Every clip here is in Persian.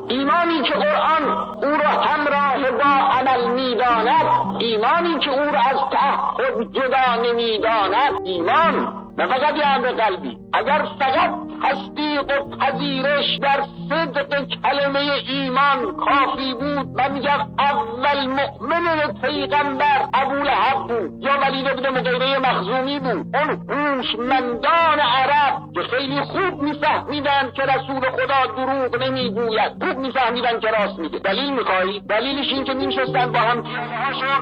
ایمانی که قرآن او را همراه با عمل می‌داند، ایمانی که او را از تعهد جدا نمی‌داند. ایمان نه فقط یه امر قلبی. اگر فقط تصدیق و پذیرش در صدق کلمه ایمان کافی بود، من میگم اول مؤمن پیغمبر ابولهب بود یا ولید بن مغیره مخزومی بود. اون هوشمندان عرب که خیلی خوب میفهمیدن که رسول خدا دروغ نمیگوید، خوب میفهمیدن که راست میگه. دلیل میخوایی؟ دلیلش این که میشستن با هم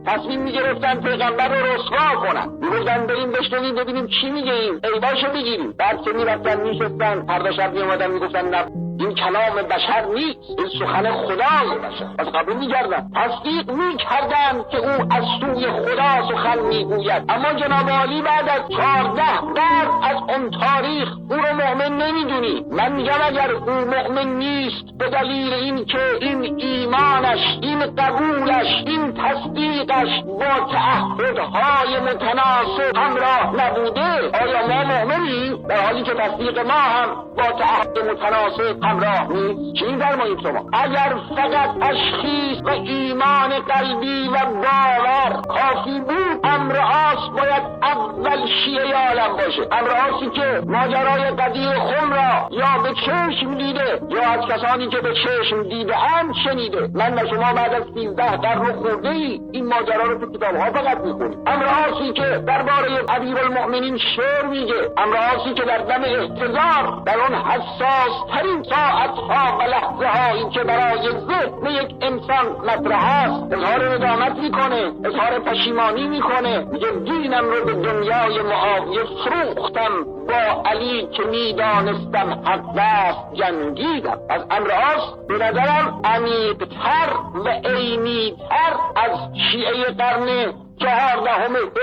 تصمیم میگرفتن پیغمبر رو رسوا کنن، میگفتن بریم بشنویم ببینیم چی میگه این، ایباشو بگیریم. بعد که میرفتن میشستن فردا شب میومدن میگفتن نه این کلام بشر نیست، این سخن خدای بشر. از قبول می‌کردن، تصدیق می‌کردن که او از سوی خدا سخن میگوید. اما جناب عالی بعد از 14 بعد از اون تاریخ او رو مؤمن نمیدونی. من میگم اگر او مؤمن نیست به دلیل این که این ایمانش، این قبولش، این تصدیقش با تعهدهای متناسب همراه نبوده، آیا ما مؤمنیم؟ در حالی که تصدیق ما هم با تعهد متناسب همراه نیست. چی فرمایید شما؟ اگر فقط تشخیص و ایمان قلبی و باور کافی بود، امر آس باید اول شیعه عالم باشه. امر آسی که ماجرای قدیر خم را یا به چشم دیده یا از کسانی که به چشم دیده اند شنیده. من و شما بعد از 13 قرن خورده ای این ماجرا رو تو کتاب ها فقط میخونیم. امر آسی که درباره امیرالمؤمنین شعر میگه، امر آسی که در دم احتضار در اون حساس ترین ساعتها و لحظه هایی که برای ذهن یک انسان مطرح است اظهار ندامت میکنه، اظهار پشیمانی میکنه، میگه دینم رو به دنیای معاویه فروختم، با علی که میدانستم حق دست جنگیدم. از امر آس به نظرم عمیق‌تر و عینی‌تر از شیعه قرن 14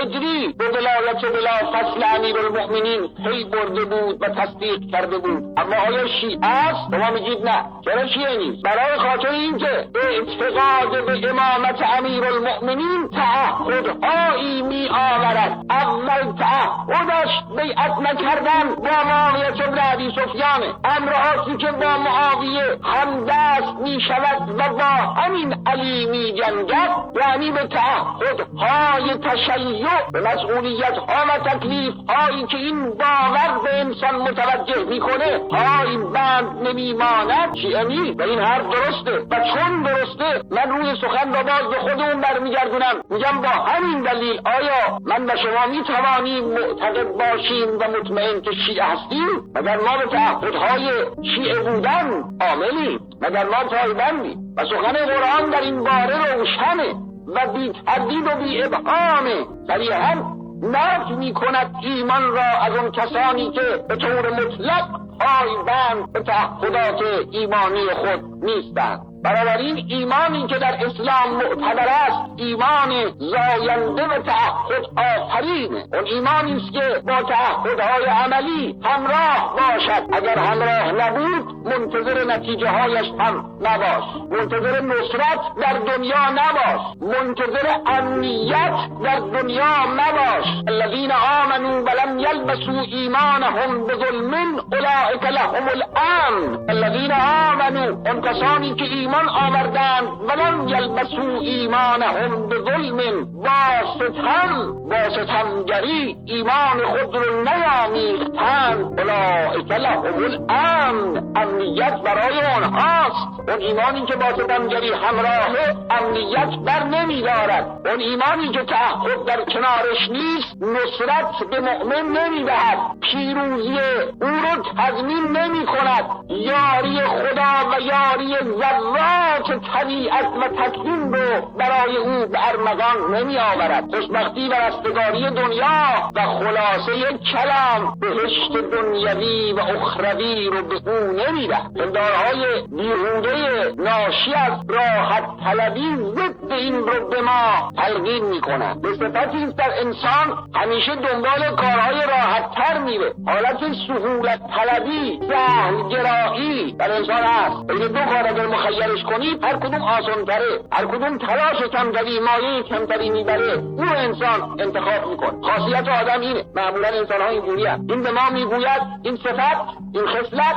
هجری به ولایت بلا فصل امیرالمؤمنین پی برده بود و تصدیق کرده بود. اما آیا شیعه است؟ شما میگید نه. چرا شیعه نیست؟ برای خاطر اینکه اعتقاد به امامت امیرالمؤمنین تعهدهایی می آورد. اول تعهدش بیعت نکردن با معاویه بن ابی سفیان، امر آسی که با معاویه همدست می شود و با همین علی می جنگد، یعنی به تعهدها تشیع، به مسئولیت ها و تکلیف هایی که این باور به انسان متوجه میکنه های بند نمیماند. شیعه نیست و این حرف درسته و چون درسته من روی سخن را باز به خودمون برمیگردونم، میگم با همین دلیل آیا من و شما میتوانیم معتقد باشیم و مطمئن که شیعه هستیم؟ مگر ما به تعهدهای شیعه بودن عاملیم؟ مگر ما پایبندیم؟ و سخن قرآن در این باره روشنه و بی تردید و بی ابهام صریحاً نفی می کند ایمان را از اون کسانی که به طور مطلق پایبند به تعهدات ایمانی خود نیستند. بنابراین ایمانی که در اسلام معتبر است ایمان زاینده و تعهد آفرینه. اون ایمانی است که با تعهدهای عملی همراه باشد. اگر همراه نبود منتظر نتیجه هایش هم نباش، منتظر نصرت در دنیا نباش، منتظر امنیت در دنیا نباش. الذین آمنوا ولم یلبسوا ایمانهم بظلم اولئک لهم الامن. الذین آمنوا، اون کسانی که ایمان آوردند ولم یلبسوا ایمانهم بظلم، با ستمگری ایمان خود رو نیامیختند، اولئک لهم الامن، امنیت برای آنهاست. اون ایمانی که با ستمگری همراهه امنیت بر نمیدارد. اون ایمانی که تعهد در کنارش نیست نصرت به مؤمن نمیدهد، پیروزی او رو تضمین نمی کند، یاری خدا و یاری ذرات طبیعت و تکوین رو برای او به ارمغان نمی آورد. خوشبختی و رستگاری دنیا و خلاصه کلام بهشت دنیوی و اخروی رو به او نمیدهد. پندارهای بیهوده ناشی از راحت طلبی ضد این رو به ما تلقین می کنند. به صفتی است در انسان همیشه دنبال کارهای راحت تر میره. حالت سهولت طلبی، سهل گرایی در انسان هست. این دو کار اگر مخیرش کنید هر کدوم آسان تره، هر کدوم تلاش کمتری مایه کمتری میبره، اون انسان انتخاب میکنه. خاصیت آدم اینه، معمولا انسان ها اینجوری هست. این به ما میگوید این صفت، این خصلت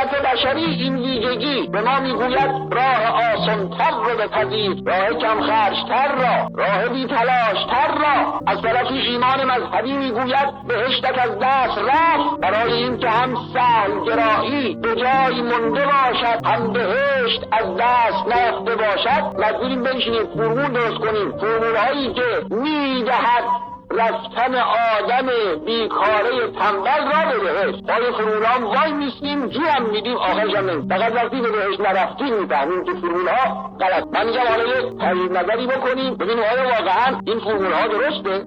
فطرت بشری این ویژگی به ما میگوید راه آسان‌تر رو بپذیر، راه کم خرج‌تر راه بی تلاش‌تر را. از طرفی ایمان مذهبی میگوید بهشتت از دست رفت. برای این که هم سهل گرایی به جای مونده باشد، هم بهشت از دست نرفته باشد، مجبوریم بنشینیم فرمول درست کنیم، فرمول‌هایی که میدهد رفتن آدم بیکاره تنبل را به بهشت. ما این فرمول‌ها وای میسیم جوام میدیم، آخرش هم نمید. فقط وقتی به بهشت نرفتیم میفهمیم که فرمول‌ها غلط. من میگم حالا یه تغییر نظری بکنیم، ببینیم آیا واقعا این فرمول‌ها درسته.